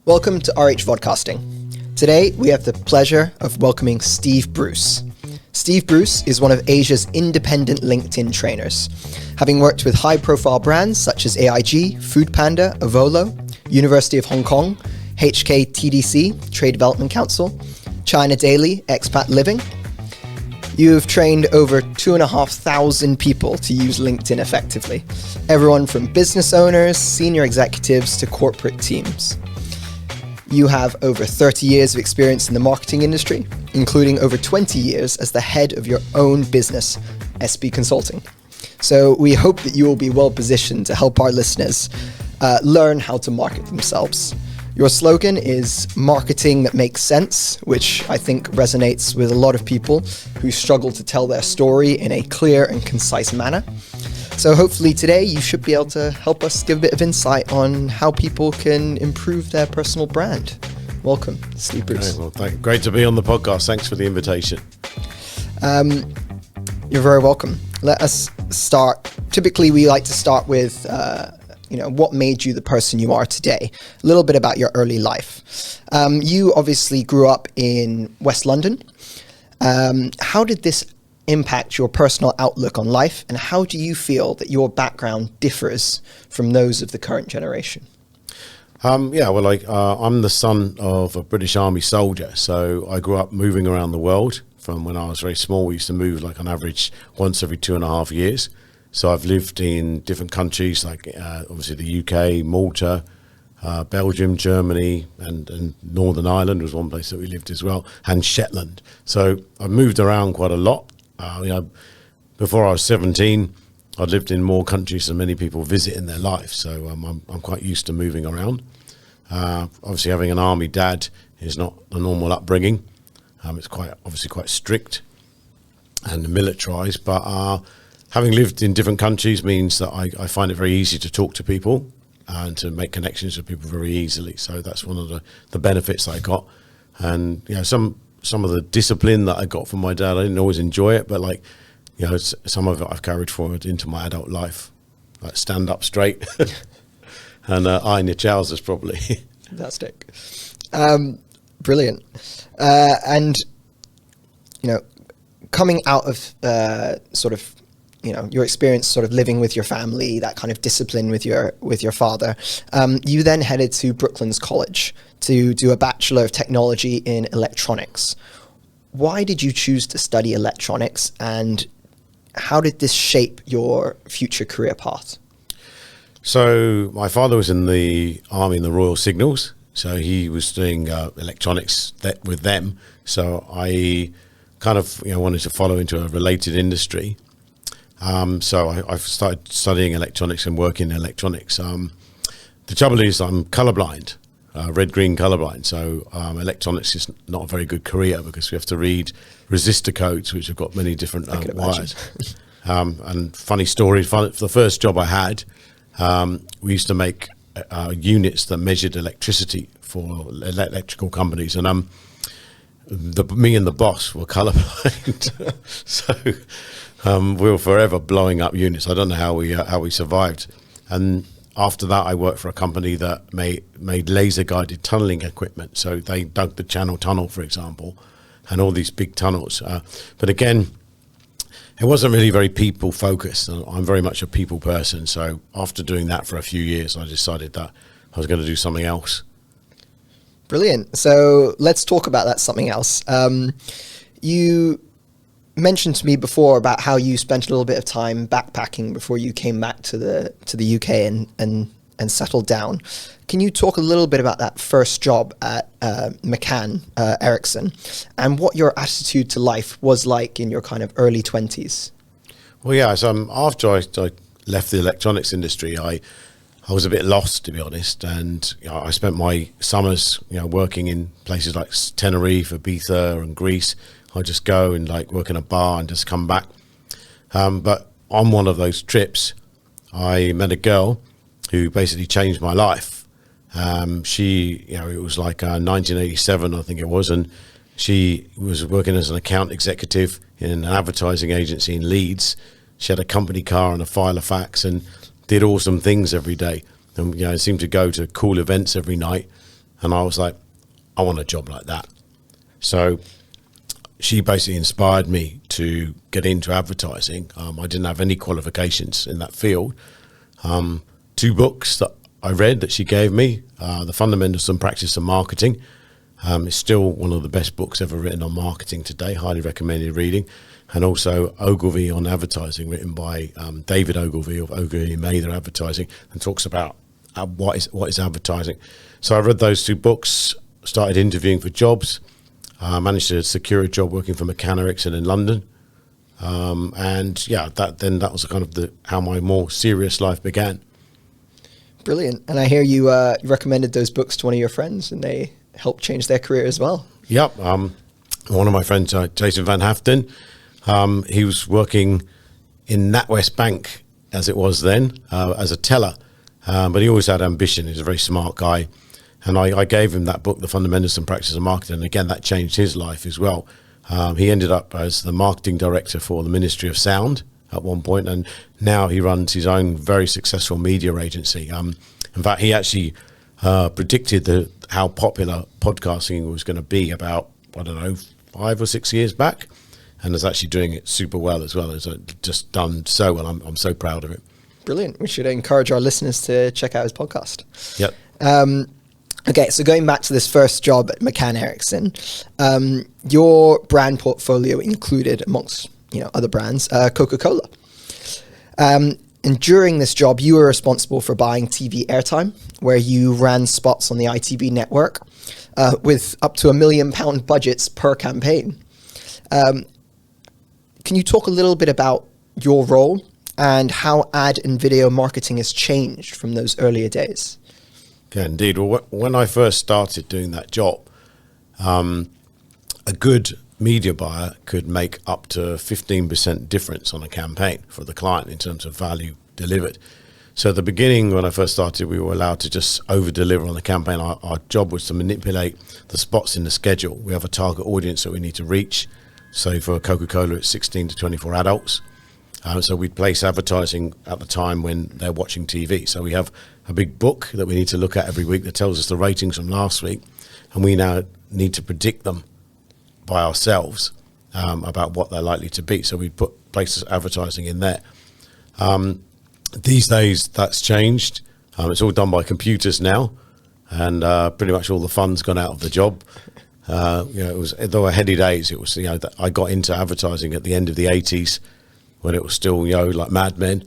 Welcome to RH Vodcasting. Today, we have the pleasure of welcoming Steve Bruce. Steve Bruce is one of Asia's independent LinkedIn trainers, having worked with high-profile brands such as AIG, Foodpanda, Avolo, University of Hong Kong, HKTDC, Trade Development Council, China Daily, Expat Living. You've trained over 2,500 people to use LinkedIn effectively, everyone from business owners, senior executives to corporate teams. You have over 30 years of experience in the marketing industry, including over 20 years as the head of your own business, SB Consulting. So we hope that you will be well positioned to help our listeners learn how to market themselves. Your slogan is marketing that makes sense, which I think resonates with a lot of people who struggle to tell their story in a clear and concise manner. So hopefully today you should be able to help us give a bit of insight on how people can improve their personal brand. Welcome, Steve Bruce. Great to be on the podcast. Thanks for the invitation. You're very welcome. Let us start. Typically, we like to start with what made you the person you are today? A little bit about your early life. You obviously grew up in West London. How did this impact your personal outlook on life, and how do you feel that your background differs from those of the current generation? I'm the son of a British Army soldier, so I grew up moving around the world. From when I was very small, we used to move like on average once every 2.5 years. So I've lived in different countries, like obviously the UK, Malta, Belgium, Germany, and Northern Ireland was one place that we lived as well, and Shetland. So I've moved around quite a lot. Before I was 17, I'd lived in more countries than many people visit in their life. So I'm quite used to moving around. Obviously, having an army dad is not a normal upbringing. It's quite strict and militarized, but having lived in different countries means that I find it very easy to talk to people and to make connections with people very easily. So that's one of the benefits I got. And some of the discipline that I got from my dad, I didn't always enjoy it, but some of it I've carried forward into my adult life. Like stand up straight and iron your trousers properly. Fantastic. Brilliant. And coming out of your experience sort of living with your family, that kind of discipline with your father, you then headed to Brooklands College to do a Bachelor of Technology in Electronics. Why did you choose to study electronics, and how did this shape your future career path? So my father was in the Army in the Royal Signals, so he was doing electronics with them. So I kind of wanted to follow into a related industry. So I started studying electronics and working in electronics. The trouble is I'm colorblind, red-green colorblind. So electronics is not a very good career because we have to read resistor codes, which have got many different wires. And funny story, for the first job I had, we used to make units that measured electricity for electrical companies. And me and the boss were colorblind. So we were forever blowing up units. I don't know how we survived. And after that, I worked for a company that made laser-guided tunneling equipment. So they dug the Channel Tunnel, for example, and all these big tunnels. But again, it wasn't really very people-focused. I'm very much a people person. So after doing that for a few years, I decided that I was going to do something else. Brilliant. So let's talk about that something else. You mentioned to me before about how you spent a little bit of time backpacking before you came back to the UK and settled down. Can you talk a little bit about that first job at McCann Erickson and what your attitude to life was like in your kind of early 20s? Well, yeah. So after I left the electronics industry, I was a bit lost, to be honest, and I spent my summers working in places like Tenerife, Ibiza, and Greece. I just go and work in a bar and just come back. But on one of those trips, I met a girl who basically changed my life. It was like 1987, I think it was, and she was working as an account executive in an advertising agency in Leeds. She had a company car and a file of fax and did awesome things every day. And seemed to go to cool events every night. And I was like, I want a job like that. So she basically inspired me to get into advertising. I didn't have any qualifications in that field. 2 books that I read that she gave me, The Fundamentals and Practice of Marketing. It's still one of the best books ever written on marketing today, highly recommended reading. And also Ogilvy on Advertising, written by David Ogilvy of Ogilvy Mather Advertising, and talks about what is advertising. So I read those 2 books, started interviewing for jobs, managed to secure a job working for McCann Erickson in London. And yeah, that was kind of how my more serious life began. Brilliant. And I hear you recommended those books to one of your friends, and they helped change their career as well. Yep. One of my friends, Jason Van Haften, he was working in NatWest Bank, as it was then, as a teller. But he always had ambition. He's a very smart guy. And I gave him that book, The Fundamentals and Practice of Marketing. And again, that changed his life as well. He ended up as the marketing director for the Ministry of Sound at one point, and now he runs his own very successful media agency. In fact, he actually predicted how popular podcasting was going to be about, 5 or 6 years back, and is actually doing it super well as well. It's just done so well. I'm so proud of it. Brilliant. We should encourage our listeners to check out his podcast. Yep. Okay, so going back to this first job at McCann Erickson, your brand portfolio included, amongst other brands, Coca-Cola. And during this job, you were responsible for buying TV airtime, where you ran spots on the ITV network with up to £1 million budgets per campaign. Can you talk a little bit about your role and how ad and video marketing has changed from those earlier days? Yeah, indeed. Well, when I first started doing that job, a good media buyer could make up to 15% difference on a campaign for the client in terms of value delivered. So at the beginning, when I first started, we were allowed to just over-deliver on the campaign. Our job was to manipulate the spots in the schedule. We have a target audience that we need to reach. So for Coca-Cola, it's 16 to 24 adults. So we'd place advertising at the time when they're watching TV. So we have a big book that we need to look at every week that tells us the ratings from last week, and we now need to predict them by ourselves about what they're likely to be. So we place advertising in there. These days, that's changed. It's all done by computers now, and pretty much all the fun's gone out of the job. It was, there were heady days. It was, that I got into advertising at the end of the 80s when it was still, like Mad Men,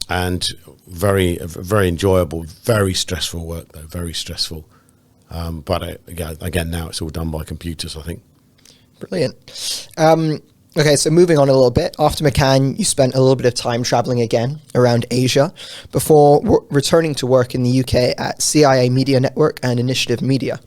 and very, very enjoyable, very stressful work though, very stressful. But again, now it's all done by computers, I think. Brilliant. Okay, so moving on a little bit, after McCann, you spent a little bit of time traveling again around Asia before returning to work in the UK at CIA Media Network and Initiative Media.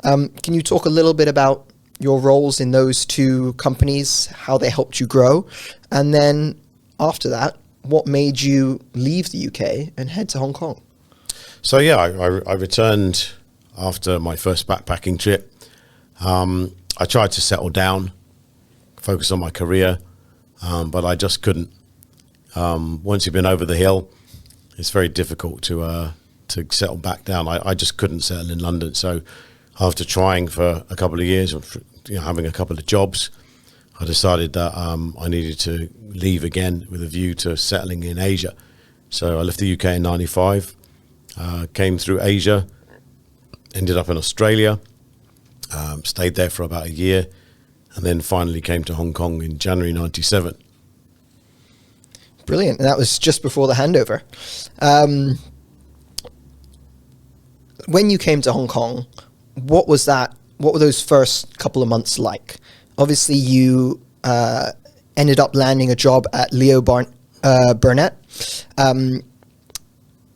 Can you talk a little bit about your roles in those 2 companies, how they helped you grow, and then after that, what made you leave the UK and head to Hong Kong? So yeah, I returned after my first backpacking trip. I tried to settle down, focus on my career, but I just couldn't. Once you've been over the hill, it's very difficult to settle back down. I just couldn't settle in London. So after trying for a couple of years, having a couple of jobs, I decided that I needed to leave again with a view to settling in Asia. So I left the UK in 95, came through Asia, ended up in Australia, stayed there for about a year, and then finally came to Hong Kong in January 97. Brilliant. And that was just before the handover. When you came to Hong Kong, what was that? What were those first couple of months like? Obviously, you ended up landing a job at Leo Burnett, and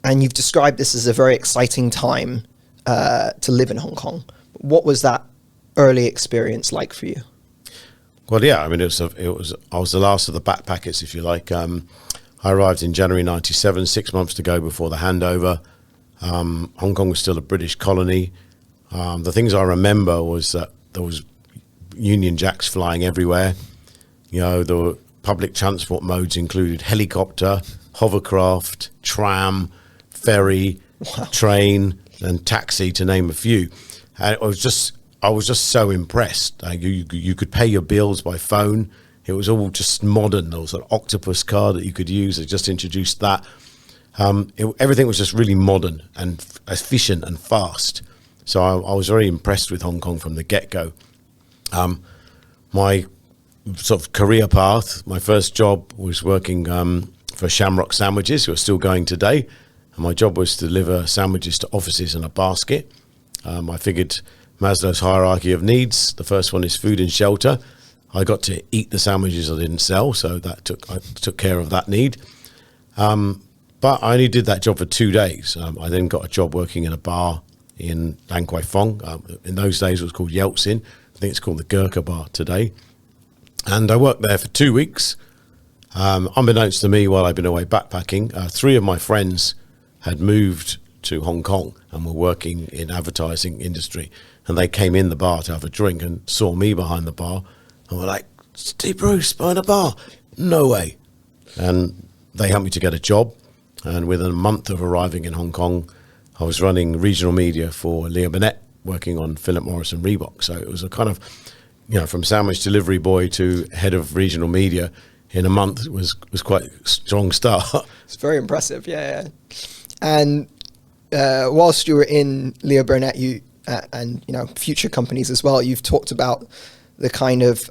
you've described this as a very exciting time to live in Hong Kong. What was that early experience like for you? Well, yeah, I mean, I was the last of the backpackers, if you like. I arrived in January 97, 6 months to go before the handover. Hong Kong was still a British colony. The things I remember was that there was Union Jacks flying everywhere. The public transport modes included helicopter, hovercraft, tram, ferry, train, and Taxi, to name a few. And I was just so impressed. You could pay your bills by phone. It was all just modern. There was an octopus card that you could use. They just introduced that. Everything was just really modern and efficient and fast. So I was very impressed with Hong Kong from the get-go. My sort of career path, my first job was working for Shamrock Sandwiches, who are still going today. And my job was to deliver sandwiches to offices in a basket. I figured Maslow's hierarchy of needs. The first one is food and shelter. I got to eat the sandwiches I didn't sell, so I took care of that need. But I only did that job for 2 days. I then got a job working in a bar in Lan Kwai Fong. In those days, it was called Yeltsin. I think it's called the Gurkha Bar today. And I worked there for 2 weeks. Unbeknownst to me, while I'd been away backpacking, 3 of my friends had moved to Hong Kong and were working in advertising industry. And they came in the bar to have a drink and saw me behind the bar and were like, "Steve Bruce behind a bar? No way." And they helped me to get a job. And within a month of arriving in Hong Kong, I was running regional media for Leo Burnett, working on Philip Morris and Reebok. So it was a kind of, from sandwich delivery boy to head of regional media in a month was quite a strong start. It's very impressive, yeah. And whilst you were in Leo Burnett, and future companies as well, you've talked about the kind of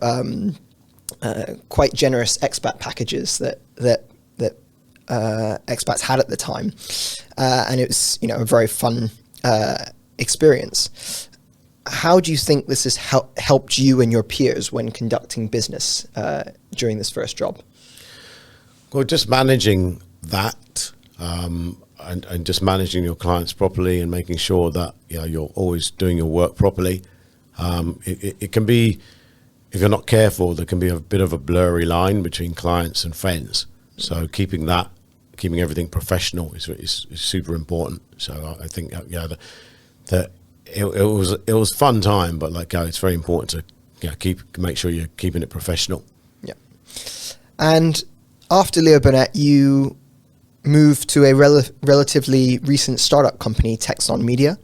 quite generous expat packages that expats had at the time, and it was a very fun experience. How do you think this has helped you and your peers when conducting business during this first job? Well, just managing that and just managing your clients properly and making sure that you're always doing your work properly. It can be, if you're not careful, there can be a bit of a blurry line between clients and friends. So keeping everything professional is super important. So I think that it was fun time, but it's very important to make sure you're keeping it professional. Yeah. And after Leo Burnett, you moved to a relatively recent startup company, Texon Media.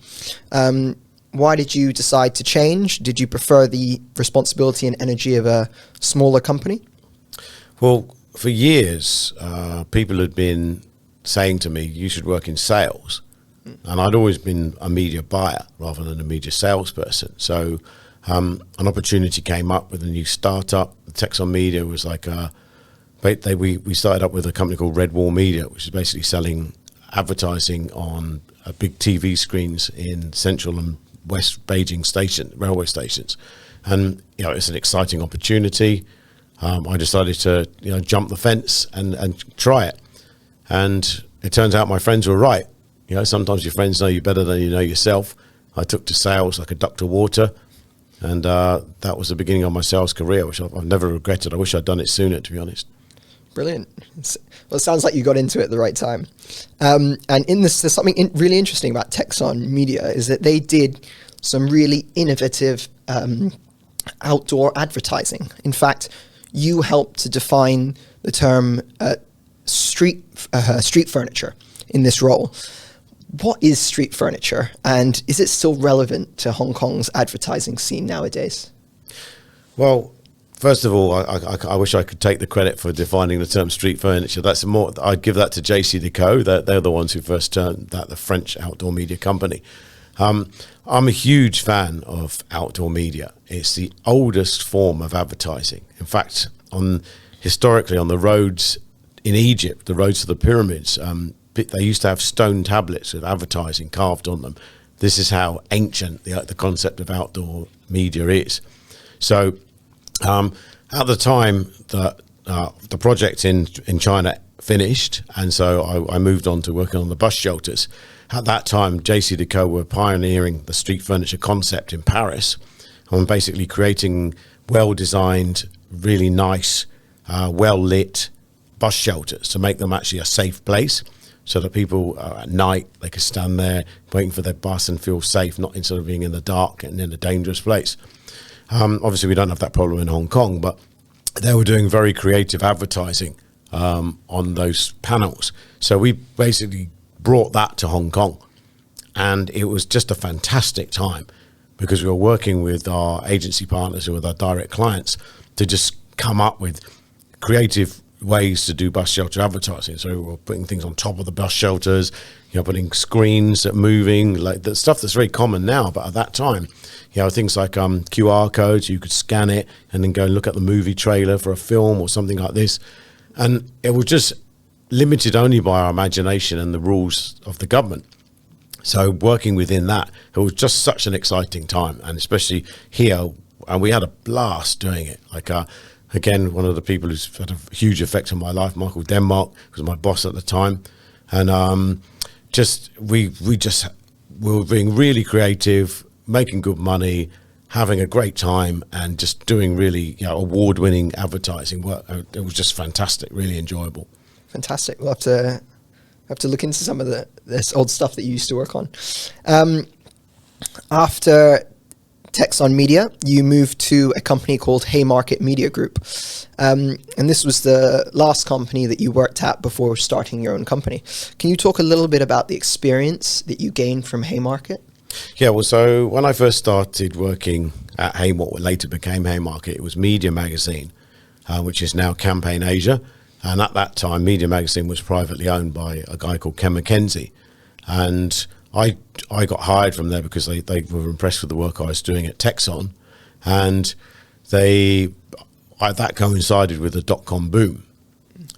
Why did you decide to change? Did you prefer the responsibility and energy of a smaller company? Well, for years, people had been saying to me, "You should work in sales." And I'd always been a media buyer rather than a media salesperson. So an opportunity came up with a new startup. Texon Media was we started up with a company called Red Wall Media, which is basically selling advertising on big TV screens in central and west Beijing railway stations. And it's an exciting opportunity. I decided to jump the fence and try it. And it turns out my friends were right. Sometimes your friends know you better than you know yourself. I took to sales like a duck to water. And that was the beginning of my sales career, which I've never regretted. I wish I'd done it sooner, to be honest. Brilliant. Well, it sounds like you got into it at the right time. And in this, there's something really interesting about Texon Media is that they did some really innovative outdoor advertising. In fact, you helped to define the term street furniture in this role. What is street furniture, and is it still relevant to Hong Kong's advertising scene nowadays? Well, first of all, I wish I could take the credit for defining the term street furniture. I'd give that to JC&Co. They're the ones who first turned that, the French outdoor media company. I'm a huge fan of outdoor media. It's the oldest form of advertising. In fact, historically on the roads in Egypt, the roads to the pyramids, they used to have stone tablets with advertising carved on them. This is how ancient the concept of outdoor media is. So at the time that the project in China finished, and so I moved on to working on the bus shelters. At that time, JC&Co were pioneering the street furniture concept in Paris, and basically creating well-designed, really nice, well-lit bus shelters to make them actually a safe place, so that people at night, they could stand there waiting for their bus and feel safe, not instead of being in the dark and in a dangerous place. Obviously, we don't have that problem in Hong Kong, but they were doing very creative advertising on those panels. So we basically brought that to Hong Kong. And it was just a fantastic time because we were working with our agency partners and with our direct clients to just come up with creative ways to do bus shelter advertising. So we were putting things on top of the bus shelters, putting screens that are moving, like the stuff that's very common now, but at that time, things like QR codes, you could scan it and then go and look at the movie trailer for a film or something like this. And it was just limited only by our imagination and the rules of the government. So working within that, it was just such an exciting time, and especially here, and we had a blast doing it. Like, again, one of the people who's had a huge effect on my life, Michael Denmark, was my boss at the time, and we were being really creative, making good money, having a great time, and just doing really award-winning advertising work. It was just fantastic, really enjoyable. Fantastic. We'll have to look into some of this old stuff that you used to work on. After Texon Media, you moved to a company called Haymarket Media Group. And this was the last company that you worked at before starting your own company. Can you talk a little bit about the experience that you gained from Haymarket? Yeah, well, so when I first started working at what later became Haymarket, it was Media Magazine, which is now Campaign Asia. And at that time, Media Magazine was privately owned by a guy called Ken McKenzie. And I got hired from there because they were impressed with the work I was doing at Texon. And that coincided with the dot-com boom.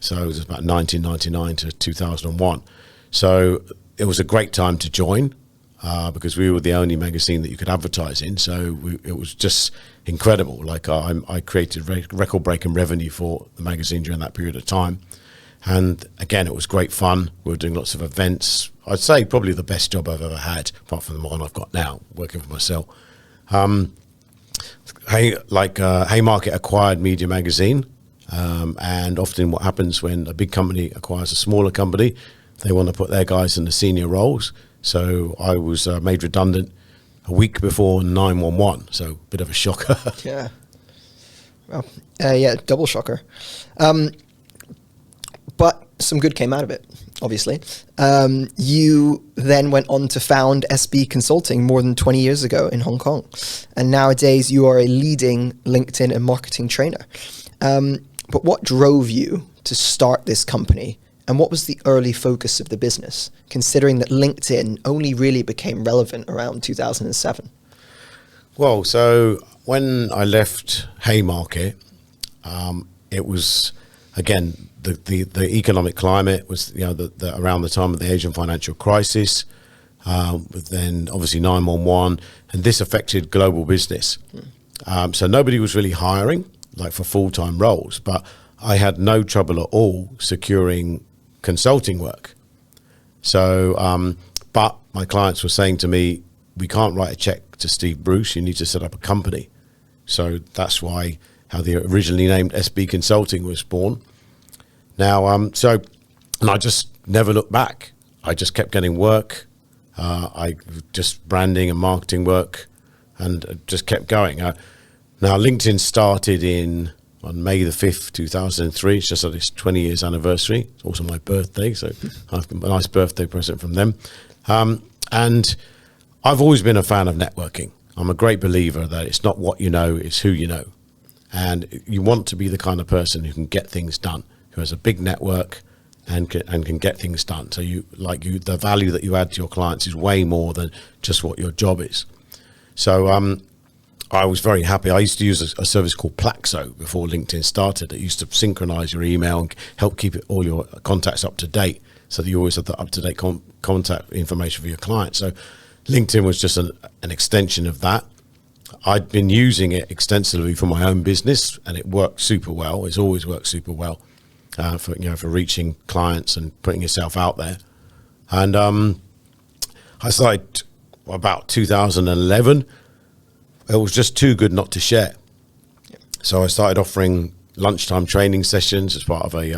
So it was about 1999 to 2001. So it was a great time to join because we were the only magazine that you could advertise in. So it was just incredible. Like I created record-breaking revenue for the magazine during that period of time. And again, it was great fun. We were doing lots of events. I'd say probably the best job I've ever had, apart from the one I've got now, working for myself. Haymarket acquired Media Magazine. And often what happens when a big company acquires a smaller company, they want to put their guys in the senior roles. So I was made redundant a week before 9/11. So a bit of a shocker. Yeah. Well, double shocker. But some good came out of it, obviously. You then went on to found SB Consulting more than 20 years ago in Hong Kong. And nowadays you are a leading LinkedIn and marketing trainer. But what drove you to start this company? And what was the early focus of the business, considering that LinkedIn only really became relevant around 2007? Well, so when I left Haymarket, it was, again, the economic climate was, around the time of the Asian financial crisis, then obviously 9/11, and this affected global business. So nobody was really hiring, like for full-time roles, but I had no trouble at all securing consulting work. So, but my clients were saying to me, we can't write a check to Steve Bruce, you need to set up a company. So that's why how the originally named SB Consulting was born. Now, and I just never looked back. I just kept getting work. I just branding and marketing work, and just kept going. Now, LinkedIn started on May the 5th, 2003. It's just at its 20 years anniversary. It's also my birthday, so I've got a nice birthday present from them. And I've always been a fan of networking. I'm a great believer that it's not what you know, it's who you know. And you want to be the kind of person who can get things done, who has a big network and can get things done. So the value that you add to your clients is way more than just what your job is. So I was very happy. I used to use a service called Plaxo before LinkedIn started. It used to synchronize your email and help keep all your contacts up to date, so that you always have the up-to-date contact information for your clients. So LinkedIn was just an extension of that. I'd been using it extensively for my own business, and it worked super well. It's always worked super well for reaching clients and putting yourself out there. And I started about 2011. It was just too good not to share. So I started offering lunchtime training sessions as part of a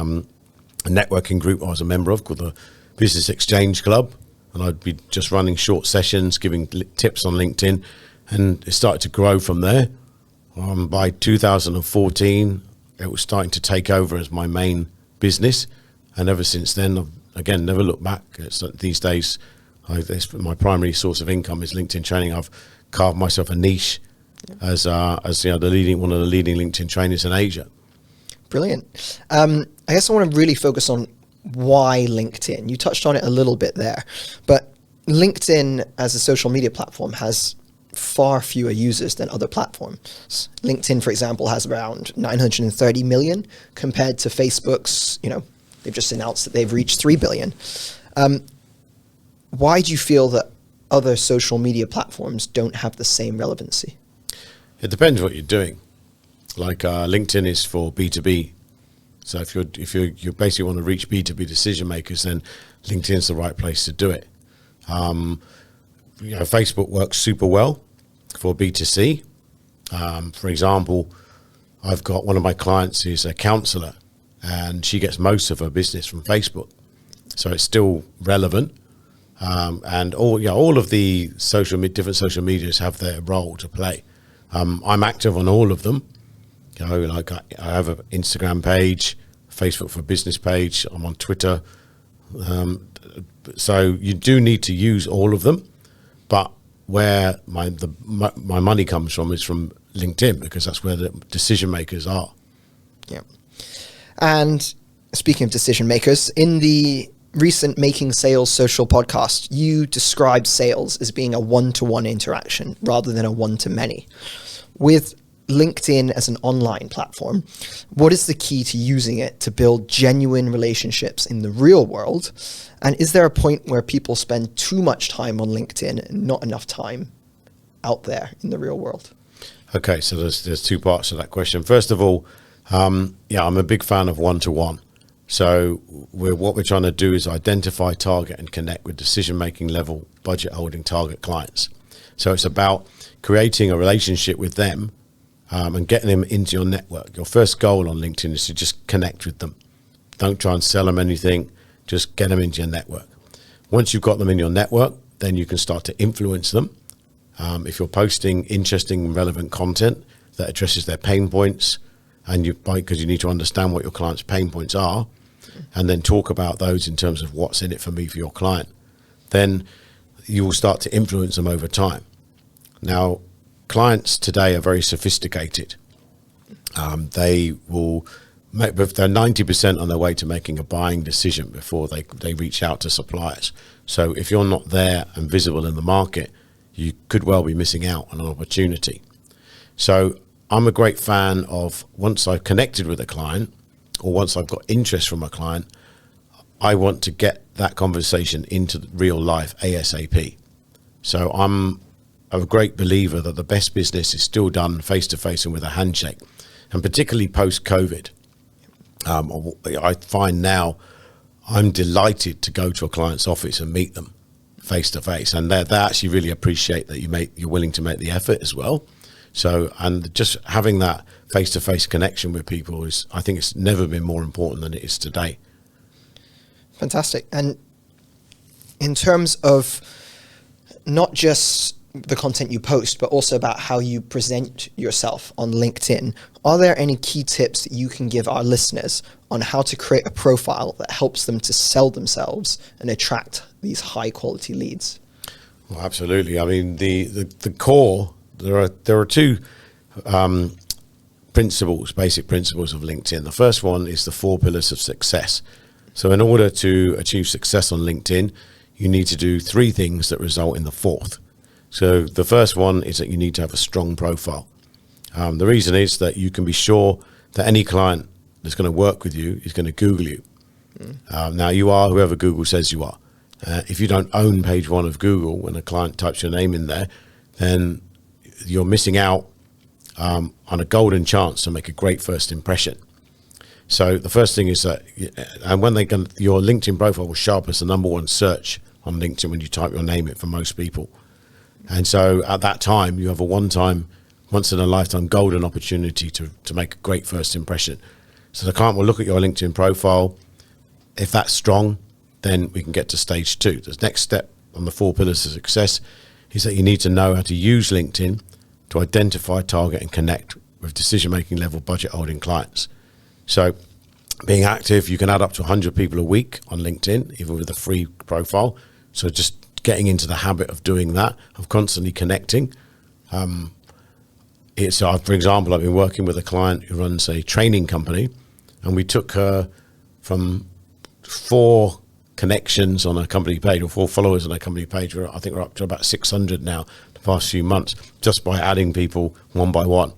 networking group I was a member of called the Business Exchange Club. And I'd be just running short sessions, giving tips on LinkedIn, and it started to grow from there. By 2014, it was starting to take over as my main business. And ever since then, I've, again, never looked back. These days, My primary source of income is LinkedIn training. I've carved myself a niche as one of the leading LinkedIn trainers in Asia. Brilliant. I guess I want to really focus on why LinkedIn. You touched on it a little bit there, but LinkedIn as a social media platform has far fewer users than other platforms. LinkedIn, for example, has around 930 million compared to Facebook's, they've just announced that they've reached 3 billion. Why do you feel that other social media platforms don't have the same relevancy? It depends what you're doing. Like LinkedIn is for B2B. So if you basically want to reach B2B decision makers, then LinkedIn's the right place to do it. Facebook works super well for B2C. For example, I've got one of my clients who's a counselor, and she gets most of her business from Facebook. So it's still relevant. And all of the different social medias have their role to play. I'm active on all of them. Like I have an Instagram page, Facebook for Business page. I'm on Twitter. So you do need to use all of them, but where my money comes from is from LinkedIn, because that's where the decision makers are. Yeah. And speaking of decision makers, in the recent Making Sales Social podcast, you described sales as being a one-to-one interaction rather than a one-to-many. With LinkedIn as an online platform, what is the key to using it to build genuine relationships in the real world? And is there a point where people spend too much time on LinkedIn and not enough time out there in the real world? Okay, so there's two parts to that question. First of all, I'm a big fan of one-to-one. So what we're trying to do is identify, target, and connect with decision-making level, budget-holding target clients. So it's about creating a relationship with them and getting them into your network. Your first goal on LinkedIn is to just connect with them. Don't try and sell them anything. Just get them into your network. Once you've got them in your network, then you can start to influence them. If you're posting interesting and relevant content that addresses their pain points, because you need to understand what your client's pain points are, and then talk about those in terms of what's in it for me for your client, then you will start to influence them over time. Now, clients today are very sophisticated. They will they're 90% on their way to making a buying decision before they reach out to suppliers. So if you're not there and visible in the market, you could well be missing out on an opportunity. So I'm a great fan of, once I've connected with a client, or once I've got interest from a client, I want to get that conversation into real life ASAP. So I'm a great believer that the best business is still done face-to-face and with a handshake, and particularly post-COVID. I find now I'm delighted to go to a client's office and meet them face-to-face, and they actually really appreciate that you're willing to make the effort as well. So, and just having that face-to-face connection with people I think it's never been more important than it is today. Fantastic. And in terms of not just the content you post, but also about how you present yourself on LinkedIn, are there any key tips that you can give our listeners on how to create a profile that helps them to sell themselves and attract these high quality leads? Well, absolutely. I mean, the core, there are two basic principles of LinkedIn. The first one is the 4 pillars of success. So in order to achieve success on LinkedIn, you need to do 3 things that result in the 4th. So the first one is that you need to have a strong profile. The reason is that you can be sure that any client that's going to work with you is going to Google you. Now, you are whoever Google says you are. If you don't own page 1 of Google when a client types your name in there, then you're missing out on a golden chance to make a great first impression. So the first thing is that, and your LinkedIn profile will show up as the number 1 search on LinkedIn when you type your name in for most people. And so at that time, you have a once in a lifetime golden opportunity to make a great first impression. So the client will look at your LinkedIn profile. If that's strong, then we can get to stage 2. The next step on the 4 pillars of success is that you need to know how to use LinkedIn to identify, target, and connect with decision-making level budget-holding clients. So being active, you can add up to 100 people a week on LinkedIn, even with a free profile. So just getting into the habit of doing that, of constantly connecting. For example, I've been working with a client who runs a training company, and we took her from 4 connections on a company page, or 4 followers on a company page. I think we're up to about 600 now the past few months, just by adding people one by one,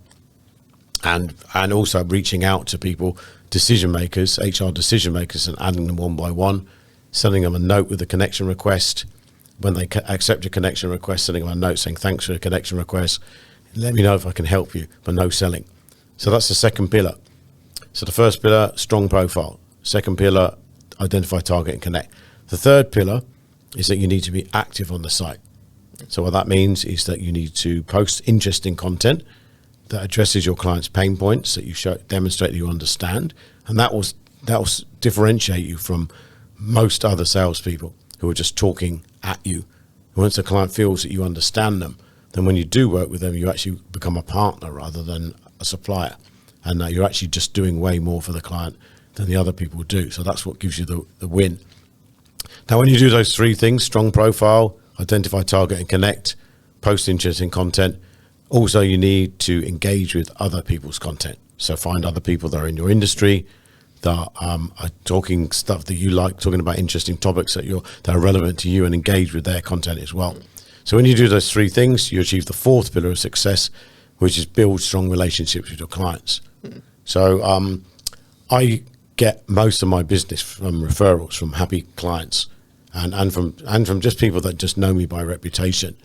and also reaching out to people, decision makers, HR decision makers, and adding them one by one, sending them a note with a connection request. When they accept a connection request, sending them a note saying thanks for the connection request, let me know if I can help you, but no selling. So that's the second pillar. So the first pillar, strong profile. Second pillar, identify, target, and connect. The third pillar is that you need to be active on the site. So what that means is that you need to post interesting content that addresses your client's pain points, that you demonstrate that you understand, and that will differentiate you from most other salespeople who are just talking at you. Once a client feels that you understand them, then when you do work with them, you actually become a partner rather than a supplier, and you're actually just doing way more for the client than the other people do. So that's what gives you the win. Now, when you do those 3 things, strong profile, identify, target, and connect, post interesting content, also you need to engage with other people's content. So find other people that are in your industry, that are talking stuff that you like, talking about interesting topics that are relevant to you, and engage with their content as well. So when you do those 3 things, you achieve the 4th pillar of success, which is build strong relationships with your clients. So I get most of my business from referrals, from happy clients, and from just people that just know me by reputation.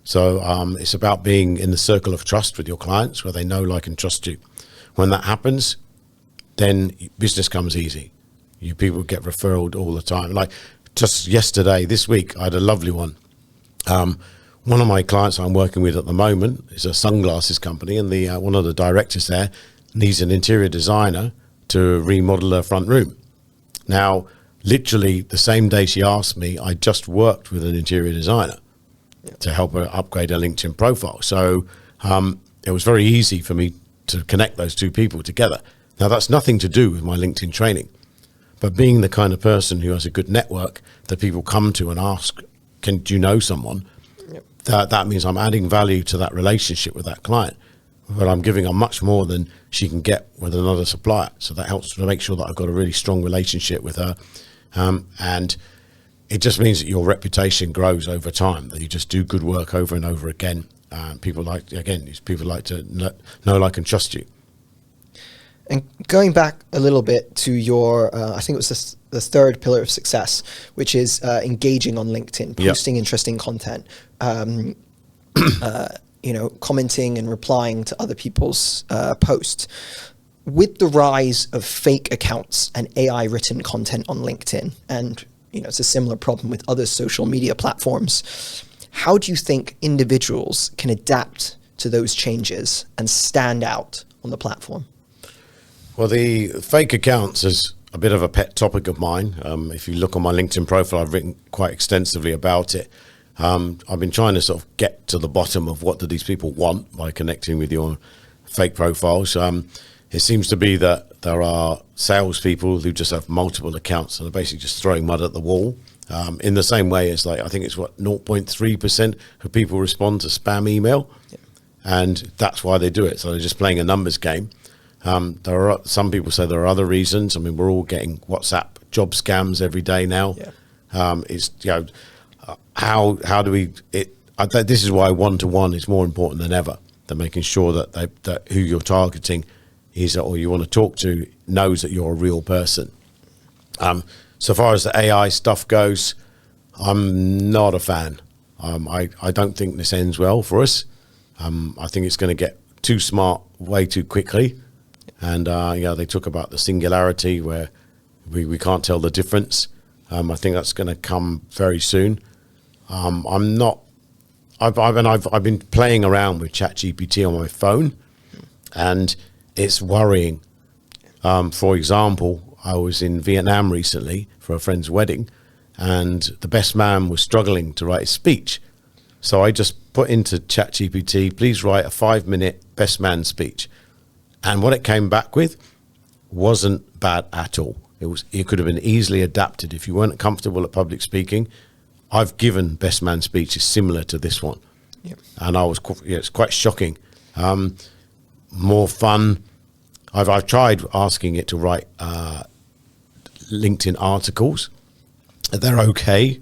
So it's about being in the circle of trust with your clients, where they know, like, and trust you. When that happens, then business comes easy. You people get referred all the time. Like just yesterday, this week, I had a lovely one. One of my clients I'm working with at the moment is a sunglasses company, and one of the directors there needs an interior designer to remodel her front room. Now, literally the same day she asked me, I just worked with an interior designer to help her upgrade her LinkedIn profile. So it was very easy for me to connect those 2 people together. Now, that's nothing to do with my LinkedIn training, but being the kind of person who has a good network that people come to and ask, do you know someone? That means I'm adding value to that relationship with that client, but I'm giving her much more than she can get with another supplier. So that helps to make sure that I've got a really strong relationship with her. And it just means that your reputation grows over time, that you just do good work over and over again. People like to know, like, and trust you. And going back a little bit to your, I think it was the 3rd pillar of success, which is engaging on LinkedIn, posting interesting content, commenting and replying to other people's posts. With the rise of fake accounts and AI written content on LinkedIn, and it's a similar problem with other social media platforms, how do you think individuals can adapt to those changes and stand out on the platform? Well, the fake accounts is a bit of a pet topic of mine. If you look on my LinkedIn profile, I've written quite extensively about it. I've been trying to sort of get to the bottom of what do these people want by connecting with your fake profiles. It seems to be that there are salespeople who just have multiple accounts and are basically just throwing mud at the wall. In the same way as, I think it's 0.3% of people respond to spam email, and that's why they do it. So they're just playing a numbers game. There are some people say there are other reasons. I mean, we're all getting WhatsApp job scams every day now. How do we? This is why 1-to-1 is more important than ever. Than making sure that who you're targeting is, or you want to talk to, knows that you're a real person. So far as the AI stuff goes, I'm not a fan. I don't think this ends well for us. I think it's going to get too smart way too quickly. And they talk about the singularity where we can't tell the difference. I think that's going to come very soon. I've been playing around with ChatGPT on my phone, and it's worrying. For example, I was in Vietnam recently for a friend's wedding, and the best man was struggling to write a speech. So I just put into ChatGPT, please write a 5-minute best man speech. And what it came back with wasn't bad at all. It could have been easily adapted. If you weren't comfortable at public speaking, I've given best man speeches similar to this one. Yep. And it's quite shocking. More fun. I've tried asking it to write LinkedIn articles. They're okay.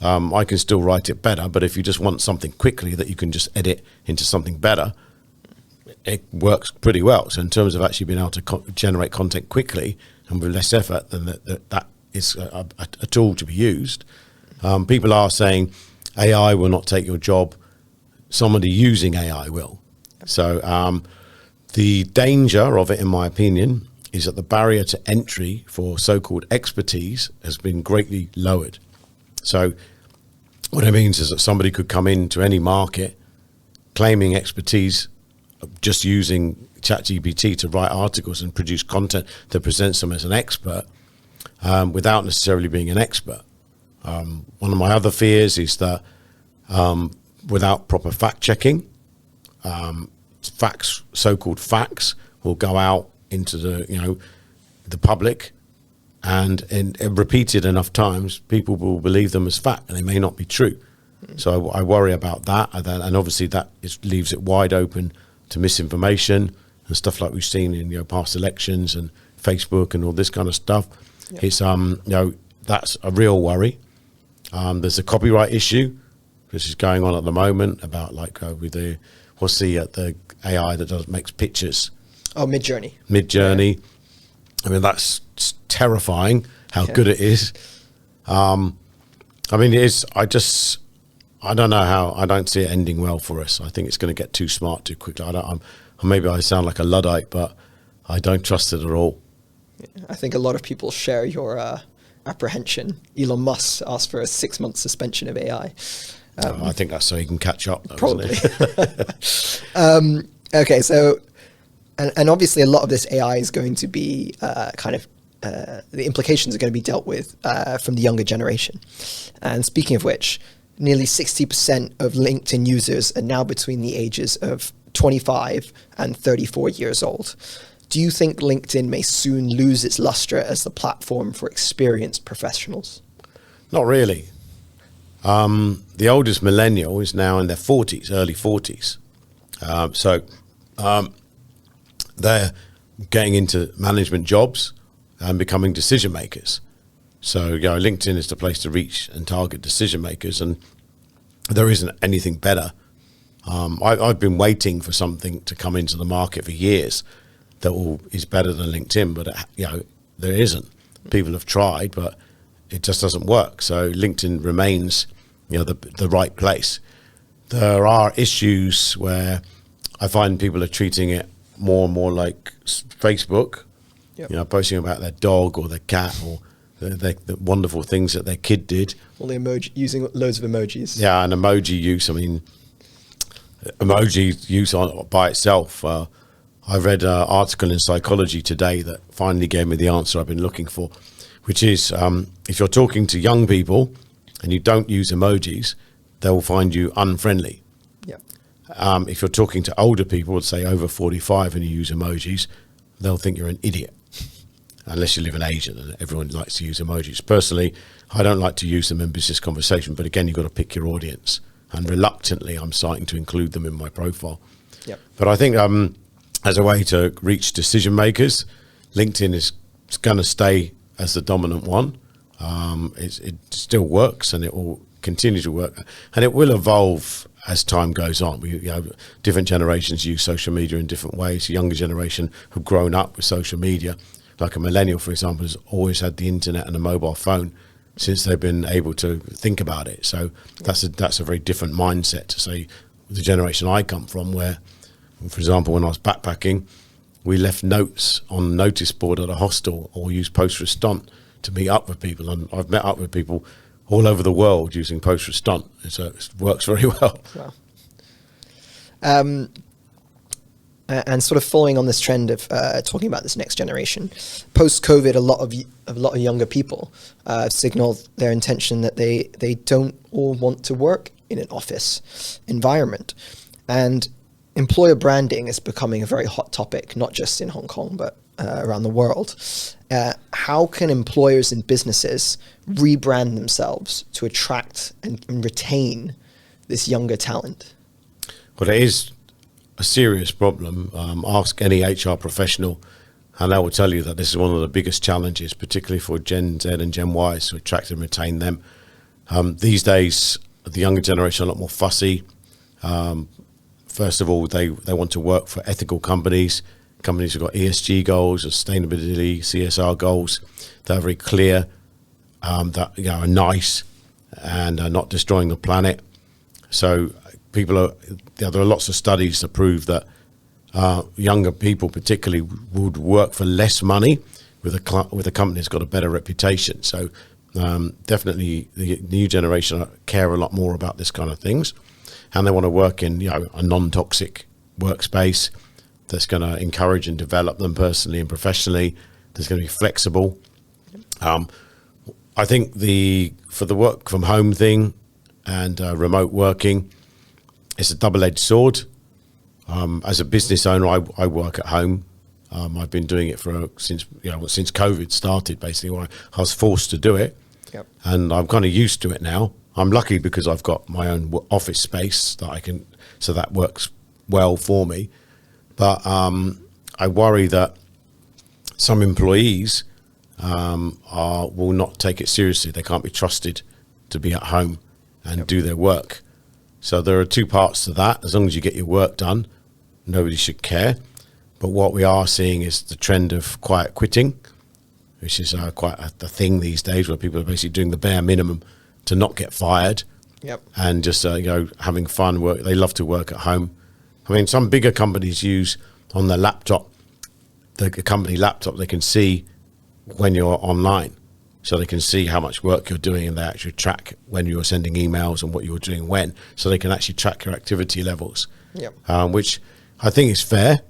I can still write it better, but if you just want something quickly that you can just edit into something better, it works pretty well. So in terms of actually being able to generate content quickly and with less effort, then that is a tool to be used. People are saying AI will not take your job. Somebody using AI will. So the danger of it, in my opinion, is that the barrier to entry for so-called expertise has been greatly lowered. So what it means is that somebody could come into any market claiming expertise, just using ChatGPT to write articles and produce content that presents them as an expert without necessarily being an expert. One of my other fears is that without proper fact checking, so-called facts will go out into the public, and repeated enough times, people will believe them as fact, and they may not be true. So I worry about that, and obviously that leaves it wide open to misinformation and stuff like we've seen in past elections and Facebook and all this kind of stuff. Yep. It's that's a real worry. There's a copyright issue, which is going on at the moment about with the AI that makes pictures. Oh, Midjourney. Yeah. I mean, that's terrifying how good it is. I mean, it is. I don't know how. I don't see it ending well for us. I think it's going to get too smart too quickly. Maybe I sound like a Luddite, but I don't trust it at all. I think a lot of people share your apprehension. Elon Musk asked for a 6-month suspension of AI. I think that's so he can catch up. Probably. Okay, so, and obviously a lot of this AI is going to be the implications are going to be dealt with from the younger generation. And speaking of which, nearly 60% of LinkedIn users are now between the ages of 25 and 34 years old. Do you think LinkedIn may soon lose its luster as the platform for experienced professionals? Not really. The oldest millennial is now in their 40s, early 40s. So they're getting into management jobs and becoming decision makers. So LinkedIn is the place to reach and target decision makers, and there isn't anything better. I've been waiting for something to come into the market for years that is better than LinkedIn, but there isn't. People have tried, but it just doesn't work. So LinkedIn remains the right place. There are issues where I find people are treating it more and more like Facebook. Yep. Posting about their dog or their cat or the wonderful things that their kid did. All the emoji, using loads of emojis. Yeah, and emoji use. I mean, emoji use by itself. I read an article in Psychology today that finally gave me the answer I've been looking for, which is if you're talking to young people and you don't use emojis, they will find you unfriendly. Yep. If you're talking to older people, say over 45, and you use emojis, they'll think you're an idiot. Unless you live in Asia, and everyone likes to use emojis. Personally, I don't like to use them in business conversation, but again, you've got to pick your audience. And reluctantly, I'm starting to include them in my profile. Yep. But I think as a way to reach decision makers, LinkedIn is going to stay as the dominant one. It still works, and it will continue to work, and it will evolve as time goes on. Different generations use social media in different ways. The younger generation have grown up with social media. Like a millennial, for example, has always had the internet and a mobile phone since they've been able to think about it. So that's a very different mindset to say the generation I come from, where, for example, when I was backpacking, we left notes on the notice board at a hostel or used post restant to meet up with people. And I've met up with people all over the world using post restant. So it works very well. Wow. And sort of following on this trend of talking about this next generation, post-COVID, a lot of younger people signaled their intention that they don't all want to work in an office environment. And employer branding is becoming a very hot topic, not just in Hong Kong, but around the world. How can employers and businesses rebrand themselves to attract and retain this younger talent? Well, it is a serious problem. Ask any HR professional, and they will tell you that this is one of the biggest challenges, particularly for Gen Z and Gen Y, to attract and retain them. These days, the younger generation are a lot more fussy. First of all, they want to work for ethical companies who've got ESG goals, sustainability, CSR goals that are very clear, that are nice and are not destroying the planet. So there are lots of studies that prove that younger people particularly would work for less money with a company that's got a better reputation. So definitely the new generation care a lot more about this kind of things, and they want to work in a non-toxic workspace that's going to encourage and develop them personally and professionally. That's going to be flexible. I think for the work from home thing and remote working, it's a double-edged sword. As a business owner, I work at home. I've been doing it since COVID started. Basically, I was forced to do it, yep. And I'm kind of used to it now. I'm lucky because I've got my own office space so that works well for me. But I worry that some employees will not take it seriously. They can't be trusted to be at home and yep. do their work. So there are two parts to that. As long as you get your work done, nobody should care. But what we are seeing is the trend of quiet quitting, which is quite a thing these days, where people are basically doing the bare minimum to not get fired. Yep. And just having fun. Work. They love to work at home. I mean, some bigger companies use on their laptop, the company laptop, they can see when you're online. So they can see how much work you're doing, and they actually track when you're sending emails and what you're doing when. So they can actually track your activity levels, yep. Which I think is fair.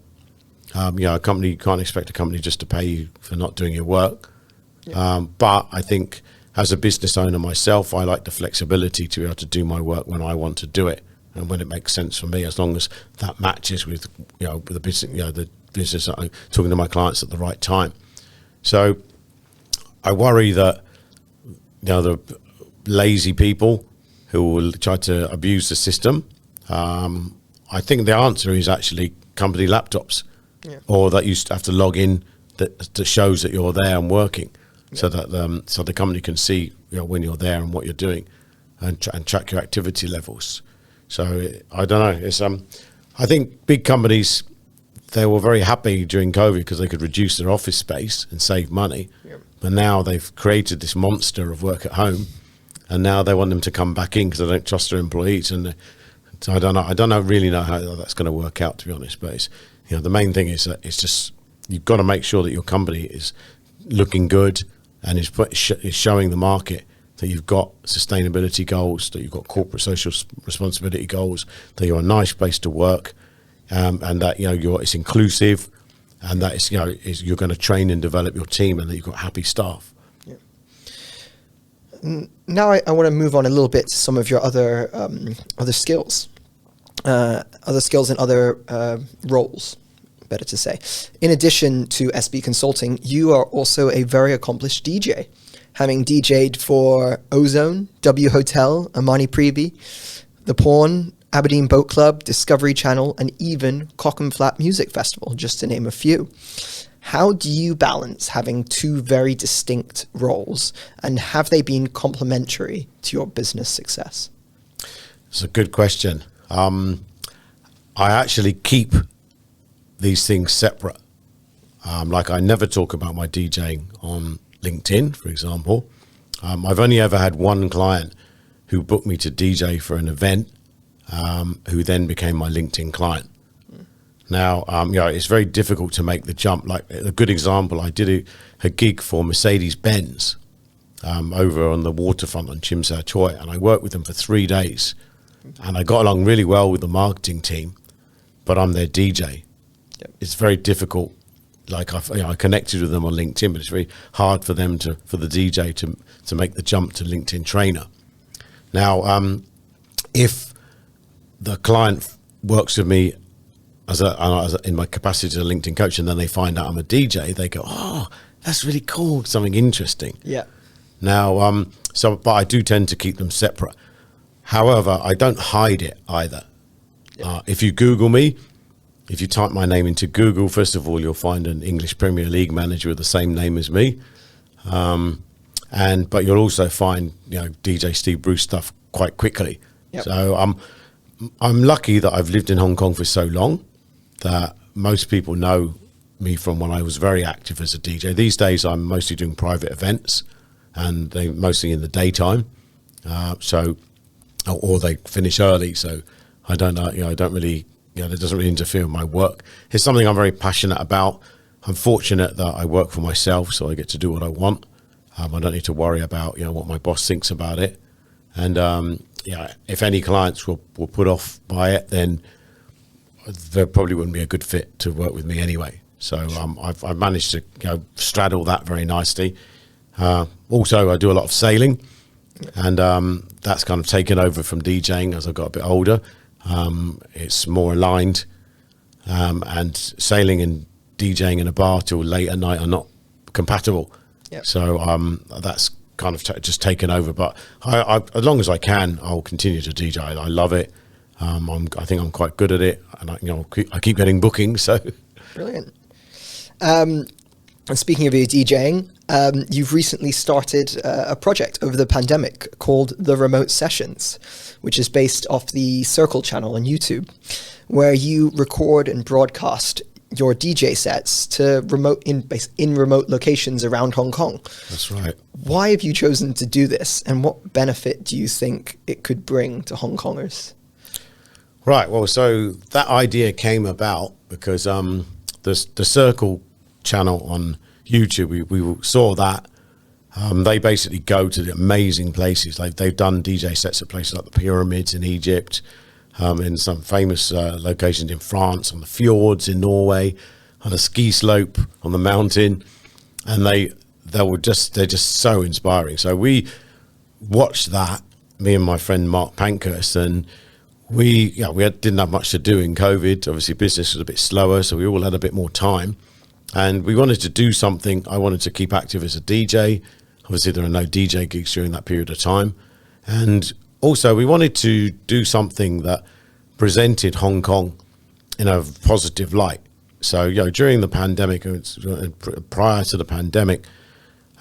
A company, you can't expect a company just to pay you for not doing your work. Yep. But I think as a business owner myself, I like the flexibility to be able to do my work when I want to do it and when it makes sense for me, as long as that matches with the business I'm talking to my clients at the right time. So I worry that the lazy people who will try to abuse the system. I think the answer is actually company laptops, yeah. Or that you have to log in that shows that you're there and working, yeah. So that so the company can see when you're there and what you're doing, and track your activity levels. So I don't know. It's I think big companies, they were very happy during COVID because they could reduce their office space and save money. Yep. But now they've created this monster of work at home, and now they want them to come back in because they don't trust their employees. And so I don't really know how that's going to work out, to be honest. But it's, the main thing is that it's just, you've got to make sure that your company is looking good and is showing the market that you've got sustainability goals, that you've got corporate social responsibility goals, that you're a nice place to work, and that it's inclusive, and that it's you're going to train and develop your team, and that you've got happy staff. Yeah. Now I want to move on a little bit to some of your other skills, and other roles, better to say. In addition to SB Consulting, you are also a very accomplished DJ, having DJ'd for Ozone, W Hotel, Amani Prevey, The Pawn, Aberdeen Boat Club, Discovery Channel, and even Cock and Flat Music Festival, just to name a few. How do you balance having two very distinct roles, and have they been complementary to your business success? It's a good question. I actually keep these things separate. Like I never talk about my DJing on LinkedIn, for example. I've only ever had one client who booked me to DJ for an event, who then became my LinkedIn client. Now, it's very difficult to make the jump. Like a good example, I did a gig for Mercedes-Benz over on the waterfront on Chim Sa Choi, and I worked with them for 3 days, and I got along really well with the marketing team, but I'm their DJ. Yep. It's very difficult. Like I connected with them on LinkedIn, but it's very hard for them for the DJ to make the jump to LinkedIn trainer. Now, if the client works with me in my capacity as a LinkedIn coach, and then they find out I'm a DJ, they go, "Oh, that's really cool, something interesting." Yeah. Now, but I do tend to keep them separate. However, I don't hide it either. Yeah. If you Google me, if you type my name into Google, first of all, you'll find an English Premier League manager with the same name as me. But you'll also find, DJ Steve Bruce stuff quite quickly. Yep. So I'm lucky that I've lived in Hong Kong for so long that most people know me from when I was very active as a DJ. These days, I'm mostly doing private events, and they mostly in the daytime. Or they finish early. So I don't know. I don't really. That doesn't really interfere with my work. It's something I'm very passionate about. I'm fortunate that I work for myself, so I get to do what I want. I don't need to worry about what my boss thinks about it. And if any clients were put off by it, then they probably wouldn't be a good fit to work with me anyway. So I've managed to straddle that very nicely. Also, I do a lot of sailing, and that's kind of taken over from DJing as I got a bit older. It's more aligned, and sailing and DJing in a bar till late at night are not compatible. Yep. So that's kind of just taken over. But I, as long as I can, I'll continue to DJ. I love it. I think I'm quite good at it, and I keep getting bookings. So brilliant. And speaking of your DJing, you've recently started a project over the pandemic called The Remote Sessions, which is based off the Circle channel on YouTube, where you record and broadcast your DJ sets to remote locations around Hong Kong. That's right. Why have you chosen to do this, and what benefit do you think it could bring to Hong Kongers? Right. Well, so that idea came about because the Circle channel on YouTube, we saw that they basically go to the amazing places. They've done DJ sets at places like the pyramids in Egypt, in some famous locations in France, on the fjords in Norway, on a ski slope on the mountain, and they're just so inspiring. So we watched that, me and my friend Mark Pankhurst, and we didn't have much to do in COVID. Obviously, business was a bit slower, so we all had a bit more time. And we wanted to do something. I wanted to keep active as a DJ. Obviously, there are no DJ gigs during that period of time. And also, we wanted to do something that presented Hong Kong in a positive light. So, during the pandemic, prior to the pandemic,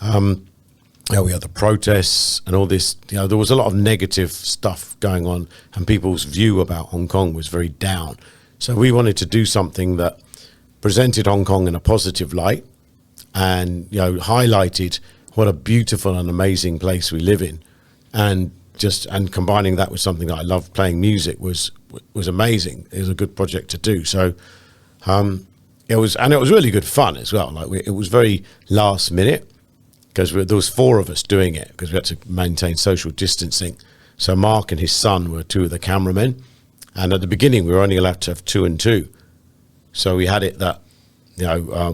we had the protests and all this. There was a lot of negative stuff going on, and people's view about Hong Kong was very down. So we wanted to do something that presented Hong Kong in a positive light, and highlighted what a beautiful and amazing place we live in, and combining that with something that I love, playing music, was amazing. It was a good project to do. So it was really good fun as well. It was very last minute, because there was 4 of us doing it, because we had to maintain social distancing. So Mark and his son were 2 of the cameramen, and at the beginning we were only allowed to have 2 and 2. So we had it that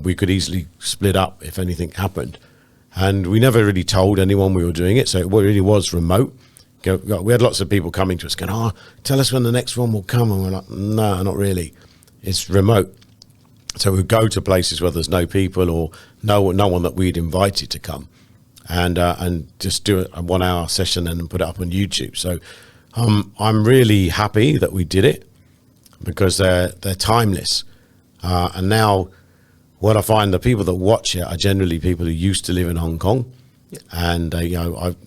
we could easily split up if anything happened, and we never really told anyone we were doing it. So it really was remote. We had lots of people coming to us going, "Oh, tell us when the next one will come," and we're like, "No, not really. It's remote." So we'd go to places where there's no people or no one that we'd invited to come, and just do a 1-hour session and put it up on YouTube. So I'm really happy that we did it, because they're timeless. And now what I find, the people that watch it are generally people who used to live in Hong Kong. Yeah. And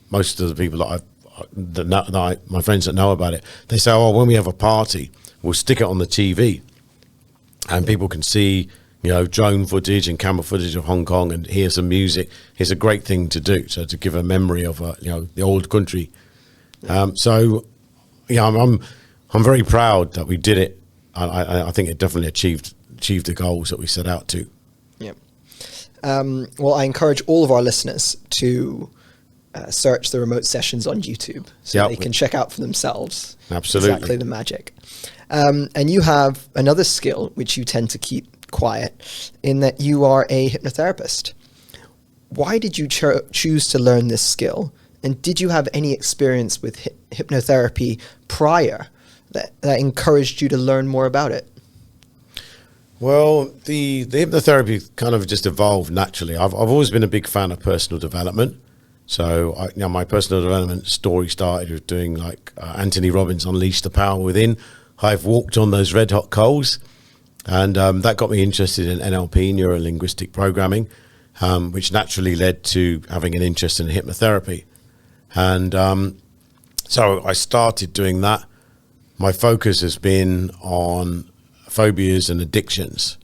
most of the people my friends that know about it, they say, "Oh, when we have a party, we'll stick it on the TV, and people can see drone footage and camera footage of Hong Kong and hear some music." It's a great thing to do, so to give a memory of the old country. I'm very proud that we did it. I think it definitely achieved the goals that we set out to. Yeah. Well, I encourage all of our listeners to search The Remote Sessions on YouTube, so they can check out for themselves. Absolutely. Exactly the magic. And you have another skill which you tend to keep quiet, in that you are a hypnotherapist. Why did you choose to learn this skill? And did you have any experience with hypnotherapy prior that encouraged you to learn more about it? Well, the hypnotherapy kind of just evolved naturally. I've always been a big fan of personal development. So, my personal development story started with doing Anthony Robbins' Unleash the Power Within. I've walked on those red hot coals, and that got me interested in NLP, neuro-linguistic programming, which naturally led to having an interest in hypnotherapy. And so I started doing that. My focus has been on phobias and addictions.